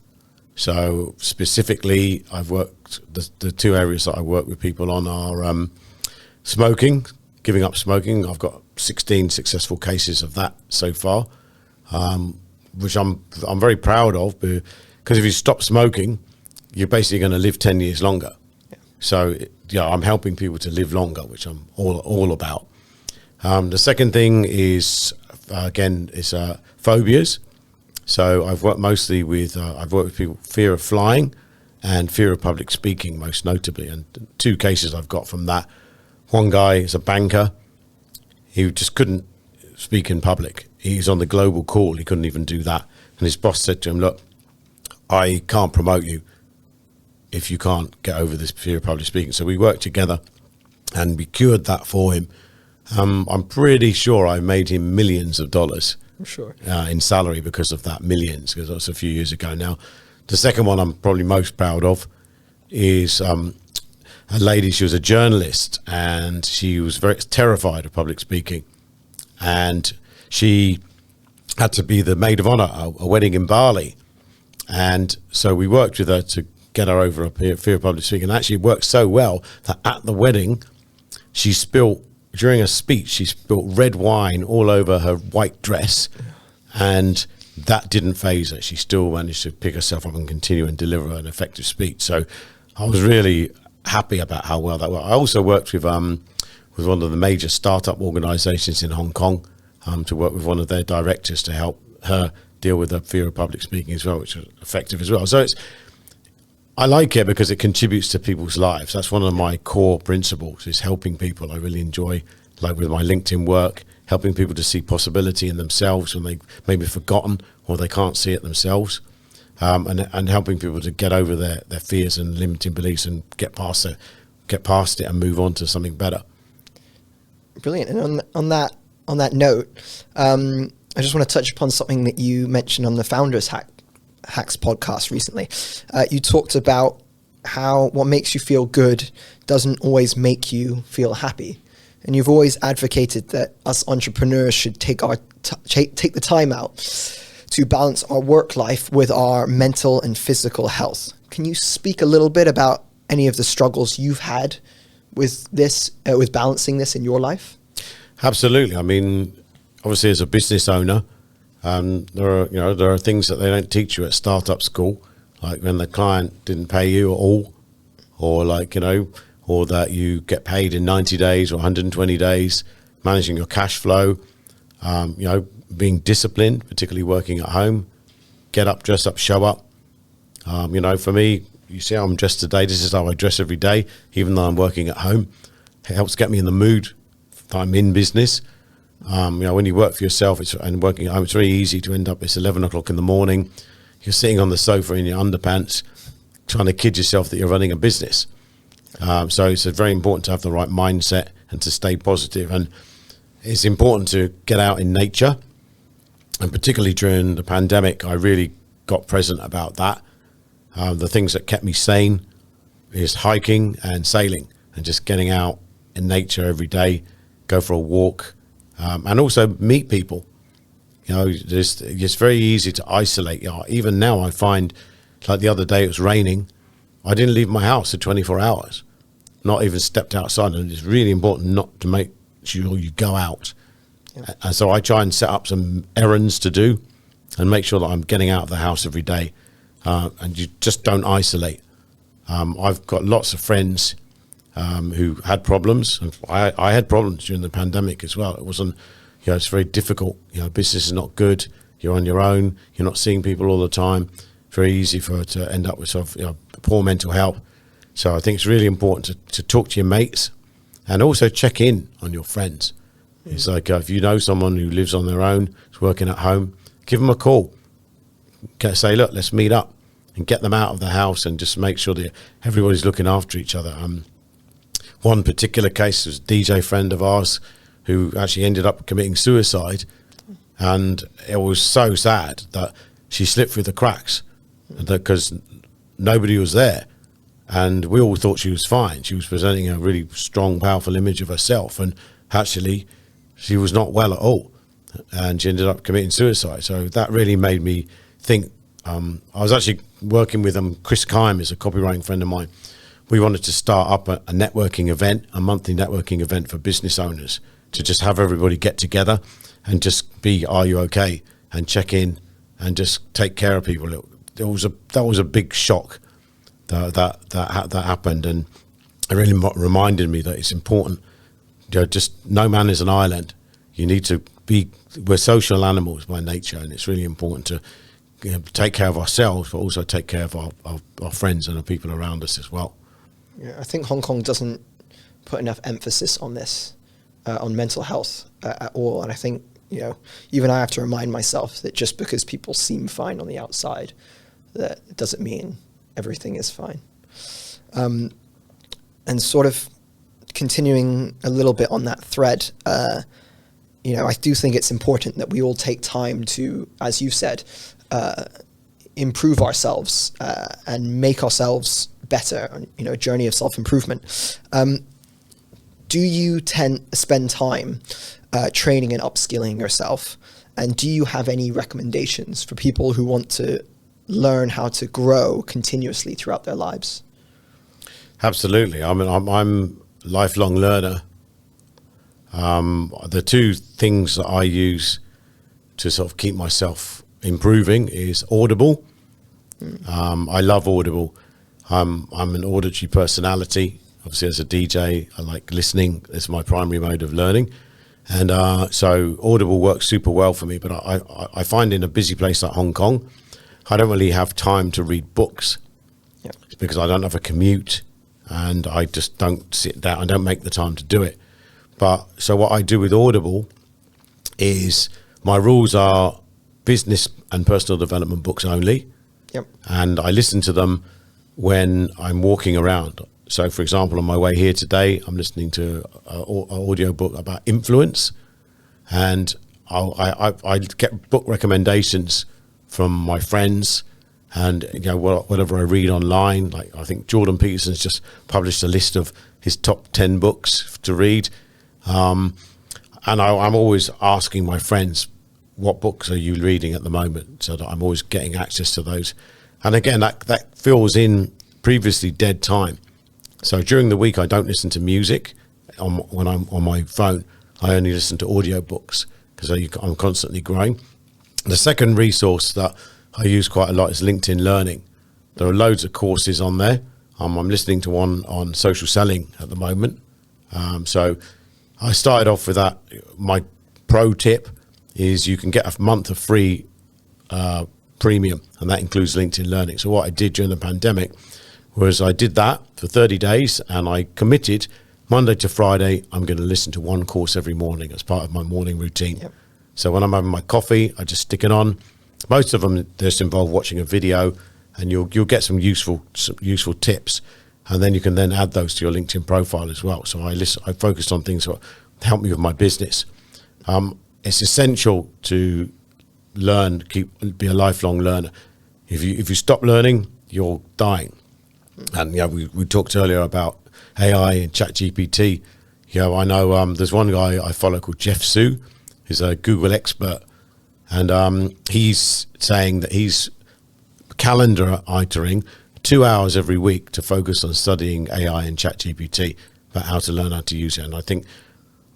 So specifically, I've worked, the two areas that I work with people on are smoking, giving up smoking. I've got 16 successful cases of that so far, which I'm very proud of, because if you stop smoking, you're basically going to live 10 years longer. Yeah. So I'm helping people to live longer, which I'm all about. The second thing is, phobias. So I've worked mostly with, people, fear of flying and fear of public speaking, most notably. And two cases I've got from that. One guy is a banker. He just couldn't speak in public. He's on the global call. He couldn't even do that. And his boss said to him, look, I can't promote you if you can't get over this fear of public speaking. So we worked together and we cured that for him. I'm pretty sure I made him millions of dollars. I'm sure. In salary because of that, millions, because that was a few years ago now. The second one I'm probably most proud of is a lady. She was a journalist and she was very terrified of public speaking, and she had to be the maid of honor at a wedding in Bali. And so we worked with her to get her over a fear of public speaking. And actually it worked so well that at the wedding, during a speech, she spilled red wine all over her white dress, and that didn't faze her. She still managed to pick herself up and continue and deliver an effective speech. So I was really happy about how well that worked. I also worked with one of the major startup organizations in Hong Kong to work with one of their directors to help her deal with the fear of public speaking as well, which was effective as well. So I like it because it contributes to people's lives. That's one of my core principles, is helping people. I really enjoy, like with my LinkedIn work, helping people to see possibility in themselves when they maybe forgotten or they can't see it themselves, and helping people to get over their fears and limiting beliefs and get past it and move on to something better. Brilliant. And on that note, I just want to touch upon something that you mentioned on the Founders Hacks podcast recently. You talked about how what makes you feel good doesn't always make you feel happy, and you've always advocated that us entrepreneurs should take the time out to balance our work life with our mental and physical health. Can you speak a little bit about any of the struggles you've had with this, with balancing this in your life? Absolutely. I mean, obviously, as a business owner, there are things that they don't teach you at startup school, like when the client didn't pay you at all, or or that you get paid in 90 days or 120 days, managing your cash flow, being disciplined, particularly working at home, get up, dress up, show up. For me, you see how I'm dressed today. This is how I dress every day, even though I'm working at home. It helps get me in the mood that I'm in business. When you work for yourself and working at home, it's very easy to end up, it's 11 o'clock in the morning, you're sitting on the sofa in your underpants, trying to kid yourself that you're running a business. So it's very important to have the right mindset and to stay positive. And it's important to get out in nature. And particularly during the pandemic, I really got present about that. The things that kept me sane is hiking and sailing and just getting out in nature every day, go for a walk, and also meet people. It's very easy to isolate. Even now I find, like the other day it was raining, I didn't leave my house for 24 hours, not even stepped outside. And it's really important not to make sure you go out. Yeah. And so I try and set up some errands to do and make sure that I'm getting out of the house every day. And you just don't isolate. I've got lots of friends who had problems. I had problems during the pandemic as well. It wasn't, it's very difficult. Business is not good. You're on your own. You're not seeing people all the time. Very easy for it to end up with poor mental health. So I think it's really important to talk to your mates and also check in on your friends. Mm-hmm. It's like if you know someone who lives on their own, is working at home, give them a call. say, look, let's meet up and get them out of the house and just make sure that everybody's looking after each other. One particular case was a DJ friend of ours who actually ended up committing suicide, and it was so sad that she slipped through the cracks because nobody was there, and we all thought she was fine. She was presenting a really strong, powerful image of herself, and actually she was not well at all, and she ended up committing suicide. So that really made me think. I was actually working with Chris Kime, is a copywriting friend of mine. We wanted to start up a networking event, a monthly networking event for business owners, to just have everybody get together and just be, are you okay? And check in and just take care of people. That was a big shock that happened, and it really reminded me that it's important. Just no man is an island. You need to be. We're social animals by nature, and it's really important to take care of ourselves, but also take care of our friends and the people around us as well. Yeah, I think Hong Kong doesn't put enough emphasis on this, on mental health at all. And I think, even I have to remind myself that just because people seem fine on the outside, that it doesn't mean everything is fine. And sort of continuing a little bit on that thread, I do think it's important that we all take time to, as you said, improve ourselves and make ourselves better, a journey of self-improvement. Do you spend time training and upskilling yourself? And do you have any recommendations for people who want to learn how to grow continuously throughout their lives? Absolutely. I mean, I'm a lifelong learner. The two things that I use to sort of keep myself improving is Audible. I love Audible. I'm an auditory personality. Obviously, as a DJ, I like listening. It's my primary mode of learning. And so Audible works super well for me. But I find in a busy place like Hong Kong, I don't really have time to read books. Yep. Because I don't have a commute, and I just don't sit down. I don't make the time to do it. But so what I do with Audible is my rules are business and personal development books only. Yep. And I listen to them when I'm walking around. So, for example, on my way here today, I'm listening to an audio book about influence, and I get book recommendations from my friends, and whatever I read online. Like, I think Jordan Peterson's just published a list of his top 10 books to read, and I'm always asking my friends, what books are you reading at the moment, so that I'm always getting access to those. And again, that fills in previously dead time. So during the week, I don't listen to music when I'm on my phone. I only listen to audiobooks because I'm constantly growing. The second resource that I use quite a lot is LinkedIn Learning. There are loads of courses on there. I'm listening to one on social selling at the moment. So I started off with that. My pro tip is you can get a month of free premium, and that includes LinkedIn Learning. So what I did during the pandemic was I did that for 30 days, and I committed Monday to Friday, I'm going to listen to one course every morning as part of my morning routine. Yep. So when I'm having my coffee, I just stick it on. Most of them just involve watching a video, and you'll get some useful tips, and then you can then add those to your LinkedIn profile as well. So I focused on things that help me with my business. It's essential to learn, be a lifelong learner. If you stop learning, you're dying. And we talked earlier about AI and ChatGPT. I know there's one guy I follow called Jeff Su, who's a Google expert, and he's saying that he's calendar-itering 2 hours every week to focus on studying AI and ChatGPT, about how to learn how to use it. And I think,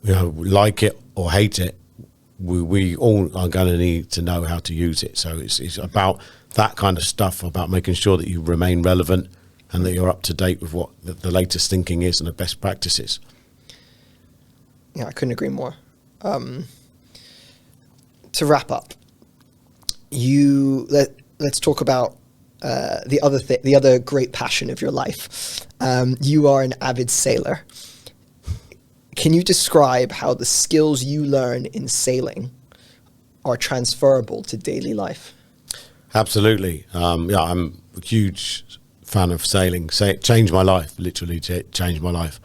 like it or hate it, we all are going to need to know how to use it. So it's about that kind of stuff, about making sure that you remain relevant and that you're up to date with what the latest thinking is and the best practices. Yeah, I couldn't agree more. To wrap up, let's talk about the other great passion of your life. You are an avid sailor. Can you describe how the skills you learn in sailing are transferable to daily life? Absolutely. Yeah, I'm a huge fan of sailing. It changed my life, literally changed my life.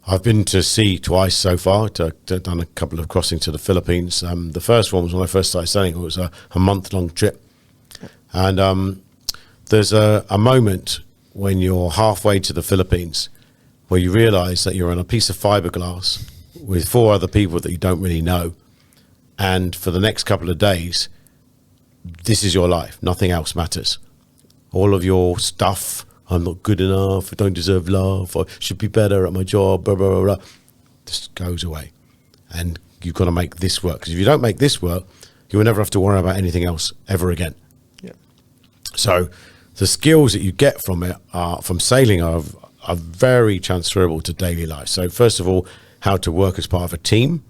I've been to sea twice so far, done a couple of crossings to the Philippines. The first one was when I first started sailing. It was a month-long trip. And there's a moment when you're halfway to the Philippines where you realize that you're on a piece of fiberglass with 4 other people that you don't really know. And for the next couple of days, this is your life. Nothing else matters. All of your stuff, I'm not good enough, I don't deserve love, I should be better at my job, blah, blah, blah, blah, just goes away. And you've got to make this work. Because if you don't make this work, you will never have to worry about anything else ever again. Yeah. So the skills that you get from it, from sailing, are very transferable to daily life. So first of all, how to work as part of a team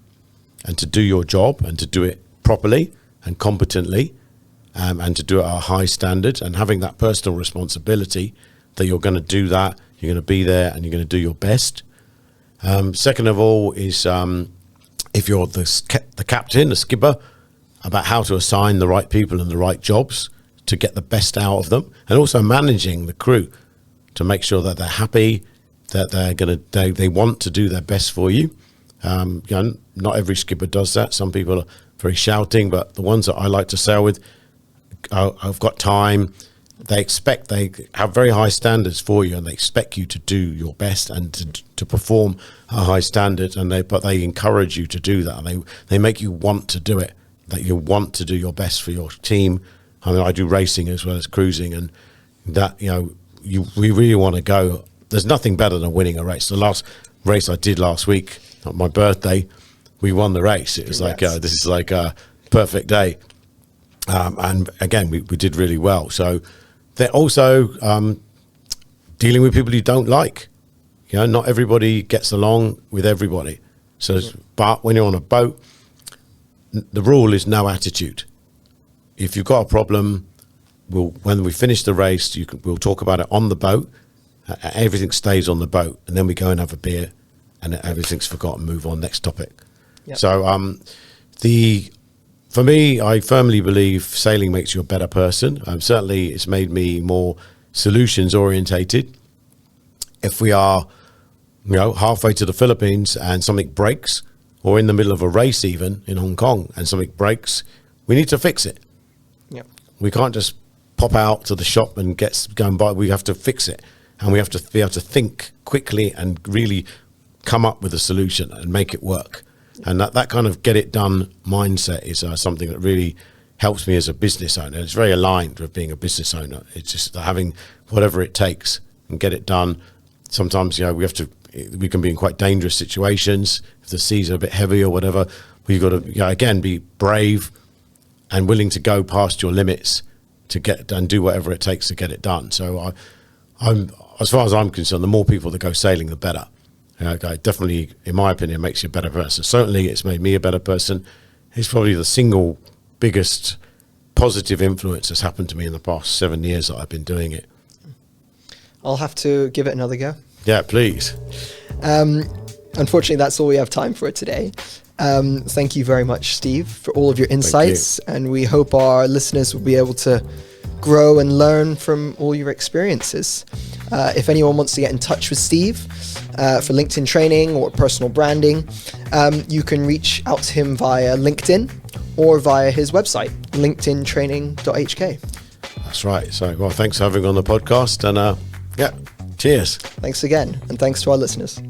and to do your job and to do it properly and competently. And to do it at a high standard, and having that personal responsibility that you're going to do that, you're going to be there, and you're going to do your best. Second of all is if you're the captain, the skipper, about how to assign the right people and the right jobs to get the best out of them, and also managing the crew to make sure that they're happy, that they want to do their best for you. Not every skipper does that. Some people are very shouting, but the ones that I like to sail with, I've got time. They have very high standards for you, and they expect you to do your best and to perform a high standard. But they encourage you to do that, and they make you want to do it. That you want to do your best for your team. I mean, I do racing as well as cruising, and that we really want to go. There's nothing better than winning a race. The last race I did last week, on my birthday, we won the race. It was this is like a perfect day. And again, we did really well. So they're also dealing with people you don't like. Not everybody gets along with everybody. So, but when you're on a boat, the rule is no attitude. If you've got a problem, when we finish the race, we'll talk about it on the boat. Everything stays on the boat, and then we go and have a beer, and everything's forgotten. Move on, next topic. Yep. So for me, I firmly believe sailing makes you a better person. Certainly, it's made me more solutions orientated. If we are, halfway to the Philippines and something breaks, or in the middle of a race even in Hong Kong and something breaks, we need to fix it. Yep. We can't just pop out to the shop and get going by. We have to fix it, and we have to be able to think quickly and really come up with a solution and make it work. And that kind of get it done mindset is something that really helps me as a business owner. It's very aligned with being a business owner. It's just having whatever it takes and get it done. Sometimes, we can be in quite dangerous situations. If the seas are a bit heavy or whatever, we've got to, again, be brave and willing to go past your limits to get and do whatever it takes to get it done. So I'm, as far as I'm concerned, the more people that go sailing, the better. Definitely, in my opinion, makes you a better person. Certainly, it's made me a better person. It's probably the single biggest positive influence that's happened to me in the past 7 years that I've been doing it. I'll have to give it another go. Yeah, please. Unfortunately, that's all we have time for today. Thank you very much, Steve, for all of your insights. And we hope our listeners will be able to grow and learn from all your experiences. If anyone wants to get in touch with Steve for LinkedIn training or personal branding, you can reach out to him via LinkedIn or via his website, linkedintraining.hk. That's right. So, well, thanks for having me on the podcast, and cheers. Thanks again, and thanks to our listeners.